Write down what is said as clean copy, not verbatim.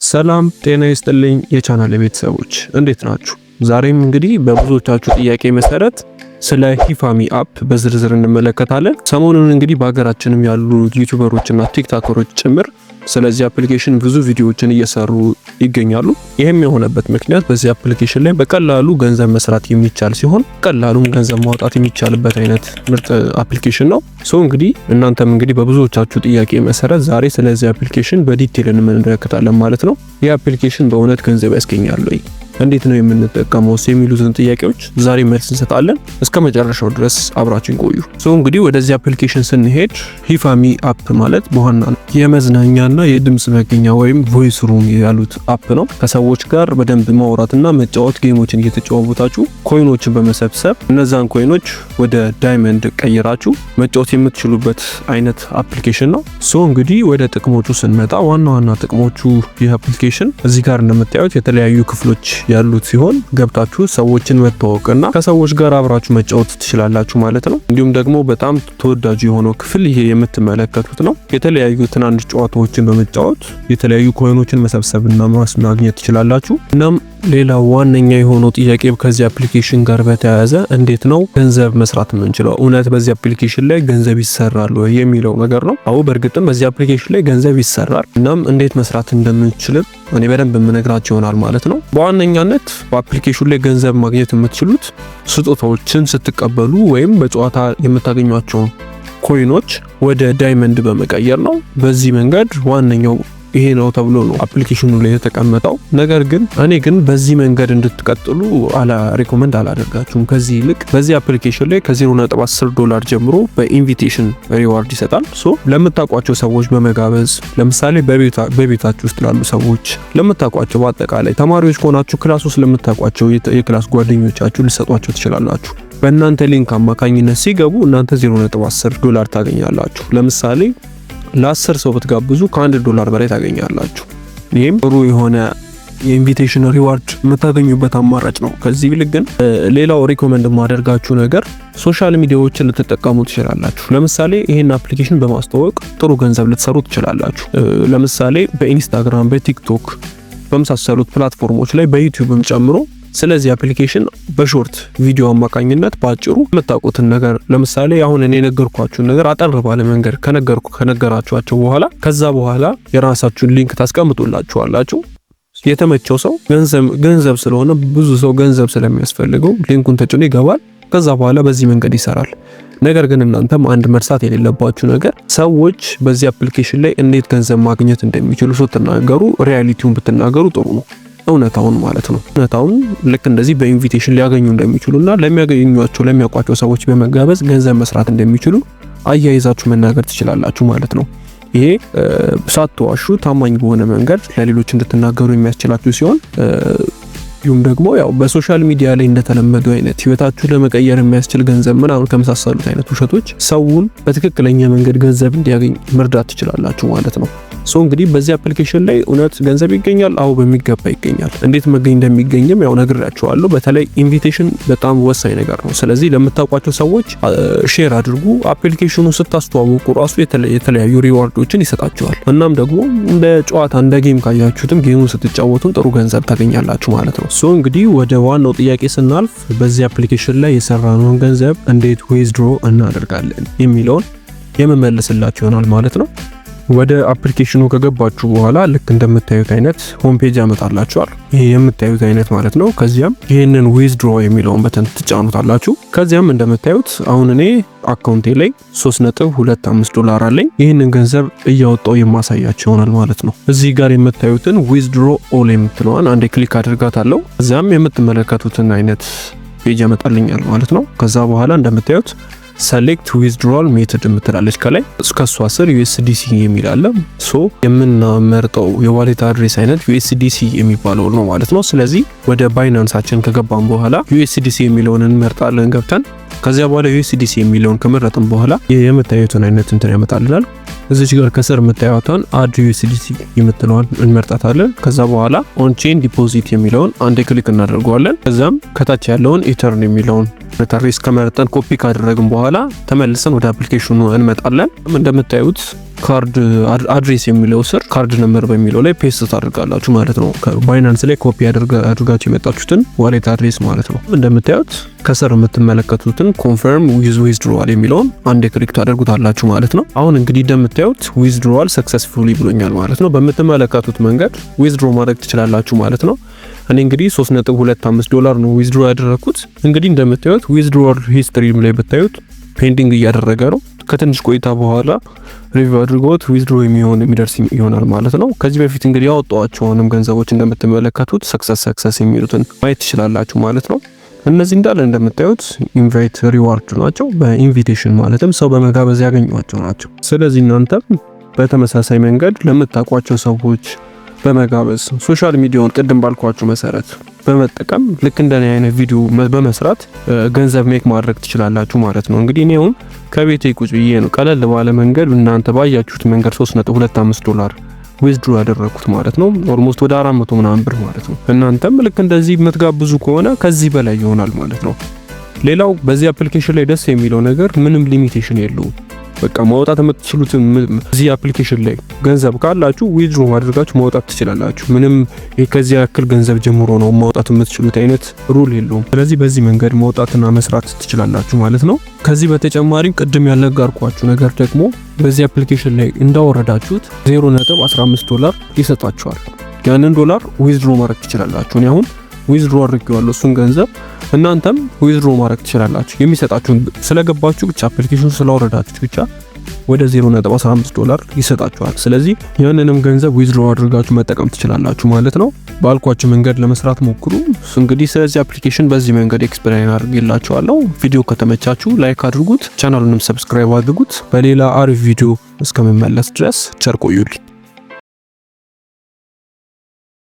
ሰላም ጤና ይስጥልኝ የቻናሌ ቤተሰቦች እንዴት ናችሁ? ዛሬም እንግዲህ በብዙዎቻችሁ ጥያቄ መሰረት ስለ ሂፋሚ አፕ በዝርዝር እንመለከታለን። ሰሞኑን እንግዲህ በሀገራችንም ያሉ ዩቲዩበሮችና ቲክቶከሮች ጭምር ስለዚህ አፕሊኬሽን ብዙ ቪዲዮዎችን እየሰሩ ይገኛሉ። ይሄም የሆነበት ምክንያት በዚህ አፕሊኬሽን ላይ በቀላሉ ገንዘብ መስራት የሚቻል ሲሆን ቀላሉም ገንዘብ ማውጣት የሚቻልበት አይነት ምርጥ አፕሊኬሽን ነው። እንግዲህ እናንተም እንግዲህ በብዙዎቻችሁ ጥያቄ መሰረት ዛሬ ስለዚህ አፕሊኬሽን በዲቴል እንመለከታለን ማለት ነው። ይህ አፕሊኬሽን በእውነት ገንዘብ ያስገኛል ወይ? እንዴት ነው የምንጠቀመው የሚሉትን ጥያቄዎች ዛሬ መልስ እንሰጣለን። እስከ መጨረሻው ድረስ አብራችን ቆዩ። እንግዲህ ወደዚህ አፕሊኬሽን ስንሄድ ሂፋሚ አፕ ማለት በዋናነት የመዝናኛና የድምጽ መገኛ ወይም ቮይስ ሩም ያሉት አፕ ነው። ከሰዎች ጋር በደንብ ማውራትና መጫወት፣ ጌሞችን እየተጫወታችሁ ኮይኖችን በመሰብሰብ እነዛን ኮይኖች ወደ ዳይመንድ ቀይራችሁ መጫወት የምትችሉበት አይነት አፕሊኬሽን ነው። እንግዲህ ወደ ጥቅሞቹ ስንመጣ ዋና ጥቅሞቹ ይህ አፕሊኬሽን እዚህ ጋር እንደምታዩት የተለያዩ ክፍሎች ያሉት ሲሆን ገብታችሁ ሰዎችን መተዋወቅና ከሰዎች ጋር አብራችሁ መጫወት ትችላላችሁ ማለት ነው። እንዲሁም ደግሞ በጣም ተወዳጁ የሆነው ክፍል ይሄ የምትመለከቱት ነው። የተለያዩ ትናንሽ ጨዋታዎችን በመጫወት የተለያዩ ኮይኖችን መሰብሰብና ማግኘት ትችላላችሁ። እናም ሌላ ዋነኛ የሆነው ጥያቄ ከዚህ አፕሊኬሽን ጋር በተያያዘ እንዴት ነው ገንዘብ መስራት የምንችለው? እውነት በዚህ አፕሊኬሽን ላይ ገንዘብ ይሰራል ወይ የሚለው ነገር ነው። አዎ በእርግጥም በዚህ አፕሊኬሽን ላይ ገንዘብ ይሰራል። እናም እንዴት መስራት እንደምንችል እኔ በደንብ የምነግራችሁ ይሆናል ማለት ነው። በዋነኛነት በአፕሊኬሽን ላይ ገንዘብ ማግኘት የምትችሉት ስጦታዎችን ስትቀበሉ ወይም በጨዋታ የምታገኟቸውን ኮይኖች ወደ ዳይመንድ በመቀየር ነው። በዚህ መንገድ ዋነኛው ይሄ ነው ተብሎ ነው አፕሊኬሽኑ ላይ የተቀመጠው። ነገር ግን እኔ በዚህ መንገድ እንድትቀጥሉ ሪኮመንድ አላደርጋችሁም። ከዚህ ይልቅ በዚህ አፕሊኬሽን ላይ $0.10 ጀምሮ በኢንቪቴሽን ሪዋርድ ይሰጣል። ለምታውቋቸው ሰዎች በመጋበዝ ለምሳሌ በቤታችሁ ውስጥ ላሉ ሰዎች ለምታውቋቸው፣ በአጠቃላይ ተማሪዎች ከሆናችሁ ክላስ ውስጥ ለምታውቋቸው የክላስ ጓደኞቻችሁ ልሰጧቸው ትችላላችሁ። በእናንተ ሊንክ አማካኝነት ሲገቡ እናንተ $0.10 ታገኛላችሁ። ለምሳሌ ለ10 ሰው ብትጋብዙ $1 በላይ ታገኛላችሁ። ይሄም ጥሩ የሆነ የኢንቪቴሽን ሪዋርድ የምታገኙበት አማራጭ ነው። ከዚህ ይልቅ ግን ሌላው ሪኮመንድ ማደርጋችሁ ነገር ሶሻል ሚዲያዎችን ልትጠቀሙ ትችላላችሁ። ለምሳሌ ይሄን አፕሊኬሽን በማስተዋወቅ ጥሩ ገንዘብ ልትሰሩ ትችላላችሁ። ለምሳሌ በኢንስታግራም፣ በቲክቶክ በመሳሰሉት ፕላትፎርሞች ላይ በዩቲዩብም ጨምሮ ስለዚህ አፕሊኬሽን በሾርት ቪዲዮ አማካኝነት ባጭሩ የምታውቁትን ነገር ለምሳሌ አሁን እኔ የነገርኳችሁን ነገር አጠር ባለ መንገድ ከነገራችኋቸው በኋላ ከዛ በኋላ የራሳችሁን ሊንክ ታስቀምጡላችኋላችሁ። የተመቸው ሰው ገንዘብ ስለሆነ ብዙ ሰው ገንዘብ ስለሚያስፈልገው ሊንኩን ተጭኖ ይገባል። ከዛ በኋላ በዚህ መንገድ ይሰራል። ነገር ግን እናንተም አንድ መርሳት የሌለባችሁ ነገር ሰዎች በዚህ አፕሊኬሽን ላይ እንዴት ገንዘብ ማግኘት እንደሚችሉ ስትናገሩ ሪያሊቲውን ብትናገሩ ጥሩ ነው። እውነታውን ማለት ነው። እውነታውን ልክ እንደዚህ በኢንቪቴሽን ሊያገኙ እንደሚችሉና ለሚያውቋቸው ሰዎች በመጋበዝ ገንዘብ መስራት እንደሚችሉ አያይዛችሁ መናገር ትችላላችሁ ማለት ነው። ይሄ ሳትዋሹ ታማኝ በሆነ መንገድ ለሌሎች እንድትናገሩ የሚያስችላችሁ ሲሆን ይሁን ደግሞ ያው በሶሻል ሚዲያ ላይ እንደተለመደው አይነት ህይወታችሁን ለመቀየር የሚያስችል ገንዘብ ምናምን ከመሳሰሉት አይነት ውሸቶች ሰውን በትክክለኛ መንገድ ገንዘብ እንዲያገኝ መርዳት ትችላላችሁ ማለት ነው። እንግዲህ በዚህ አፕሊኬሽን ላይ እውነት ገንዘብ ይገኛል? አዎ በሚገባ ይገኛል። እንዴት መገኝ እንደሚገኝም ያው ነግራችኋለሁ። በተለይ ኢንቪቴሽን በጣም ወሳኝ ነገር ነው። ስለዚህ ለምታውቋቸው ሰዎች ሼር አድርጉ። አፕሊኬሽኑ ስታስተዋውቁ ራሱ የተለያዩ ሪዋርዶችን ይሰጣችኋል። እናም ደግሞ እንደ ጨዋታ እንደ ጌም ካያችሁትም ጌሙን ስትጫወቱም ጥሩ ገንዘብ ታገኛላችሁ ማለት ነው። እንግዲህ ወደ ዋናው ጥያቄ ስናልፍ በዚህ አፕሊኬሽን ላይ የሰራነውን ገንዘብ እንዴት ዊዝድሮ እናደርጋለን የሚለውን የመመለስላችሁ ይሆናል ማለት ነው። ወደ አፕሊኬሽኑ ከገባችሁ በኋላ ልክ እንደምታዩት አይነት ሆም ፔጅ ያመጣላችኋል። ይሄ የምታዩት አይነት ማለት ነው። ከዚያም ይሄንን ዊዝድሮ የሚለውን በተን ትጫኑታላችሁ። ከዚያም እንደምታዩት አሁን እኔ አካውንቴ ላይ $3.25 አለኝ። ይህንን ገንዘብ እያወጣው የማሳያችሁ ይሆናል ማለት ነው። እዚህ ጋር የምታዩትን ዊዝድሮ ኦል የምትለዋን አንዴ ክሊክ አድርጋታለሁ። ከዚያም የምትመለከቱትን አይነት ፔጅ ያመጣልኛል ማለት ነው። ከዛ በኋላ እንደምታዩት ሰሌክት ዊዝድሮዋል ሜተድ የምትላለች ከላይ እስከ እሷ ስር USDC የሚል አለ። የምንመርጠው የዋሌት አድሬስ አይነት USDC የሚባለው ነው ማለት ነው። ስለዚህ ወደ ባይናንሳችን ከገባን በኋላ USDC የሚለውን እንመርጣለን ገብተን። ከዚያ በኋላ USDC የሚለውን ከመረጥን በኋላ የምታዩትን አይነት እንትን ያመጣልናል። እዚች ጋር ከስር የምታዩትን አድ USDC የምትለውን እንመርጣታለን። ከዛ በኋላ ኦን ቼን ዲፖዚት የሚለውን አንዴ ክሊክ እናደርገዋለን። ከዛም ከታች ያለውን ኢተርን የሚለውን አድሬስ ከመረጠን ኮፒ ካደረግን በኋላ ተመልሰን ወደ አፕሊኬሽኑ እንመጣለን። እንደምታዩት ካርድ አድሬስ የሚለው ስር ካርድ ነምበር በሚለው ላይ ፔስት ታደርጋላችሁ ማለት ነው። ባይናንስ ላይ ኮፒ አድርጋችሁ የመጣችሁትን ዋሌት አድሬስ ማለት ነው። እንደምታዩት ከስር የምትመለከቱትን ኮንፈርም ዊዝ ዊዝድሮዋል የሚለውን አንዴ ክሊክ ታደርጉታላችሁ ማለት ነው። አሁን እንግዲህ እንደምታዩት ዊዝድሮዋል ሰክሰስፉሊ ብሎኛል ማለት ነው። በምትመለከቱት መንገድ ዊዝድሮ ማድረግ ትችላላችሁ ማለት ነው። እኔ እንግዲህ $3.25 ነው ዊዝድሮ ያደረኩት። እንግዲህ እንደምታዩት ዊዝድሮዋል ሂስትሪ ላይ ብታዩት ፔንዲንግ እያደረገ ነው። ከትንሽ ቆይታ በኋላ ሪቪው አድርጎት ዊዝድሮ የሚደርስ ይሆናል ማለት ነው። ከዚህ በፊት እንግዲህ ያወጣኋቸውንም ገንዘቦች እንደምትመለከቱት ሰክሰስ የሚሉትን ማየት ትችላላችሁ ማለት ነው። እነዚህ እንዳለ እንደምታዩት ኢንቫይት ሪዋርድ ናቸው። በኢንቪቴሽን ማለትም ሰው በመጋበዝ ያገኟቸው ናቸው። ስለዚህ እናንተም በተመሳሳይ መንገድ ለምታውቋቸው ሰዎች በመጋበዝ ሶሻል ሚዲያውን ቅድም ባልኳችሁ መሰረት በመጠቀም ልክ እንደኔ አይነት ቪዲዮ በመስራት ገንዘብ ሜክ ማድረግ ትችላላችሁ ማለት ነው። እንግዲህ እኔውን ከቤቴ ቁጭ ብዬ ነው ቀለል ባለ መንገድ እናንተ ባያችሁት መንገድ $3.25 ዊዝድሮ ያደረኩት ማለት ነው። ኦልሞስት ወደ 400 ምናምን ብር ማለት ነው። እናንተም ልክ እንደዚህ የምትጋብዙ ከሆነ ከዚህ በላይ ይሆናል ማለት ነው። ሌላው በዚህ አፕሊኬሽን ላይ ደስ የሚለው ነገር ምንም ሊሚቴሽን የለውም። በቃ ማውጣት የምትችሉት እዚህ አፕሊኬሽን ላይ ገንዘብ ካላችሁ ዊዝድሮ ማድረጋችሁ ማውጣት ትችላላችሁ። ምንም ከዚህ ያክል ገንዘብ ጀምሮ ነው ማውጣት የምትችሉት አይነት ሩል የለውም። ስለዚህ በዚህ መንገድ ማውጣትና መስራት ትችላላችሁ ማለት ነው። ከዚህ በተጨማሪም ቅድም ያልነገርኳችሁ ነገር ደግሞ በዚህ አፕሊኬሽን ላይ እንዳወረዳችሁት $0.15 ይሰጣችኋል። ያንን ዶላር ዊዝድሮ ማድረግ ትችላላችሁ። እኔ አሁን ዊዝድሮ አድርጌዋለሁ እሱን ገንዘብ እናንተም ዊዝድሮ ማድረግ ትችላላችሁ። የሚሰጣችሁን ስለገባችሁ ብቻ አፕሊኬሽኑ ስላወረዳችሁ ብቻ ወደ $0.15 ይሰጣችኋል። ስለዚህ ያንንም ገንዘብ ዊዝድሮ አድርጋችሁ መጠቀም ትችላላችሁ ማለት ነው። ባልኳችሁ መንገድ ለመስራት ሞክሩ። እንግዲህ ስለዚህ አፕሊኬሽን በዚህ መንገድ ኤክስፕሌን አድርጌላችኋለሁ። ቪዲዮ ከተመቻችሁ ላይክ አድርጉት፣ ቻናሉንም ሰብስክራይብ አድርጉት። በሌላ አሪፍ ቪዲዮ እስከምመለስ ድረስ ቸር ቆዩልኝ።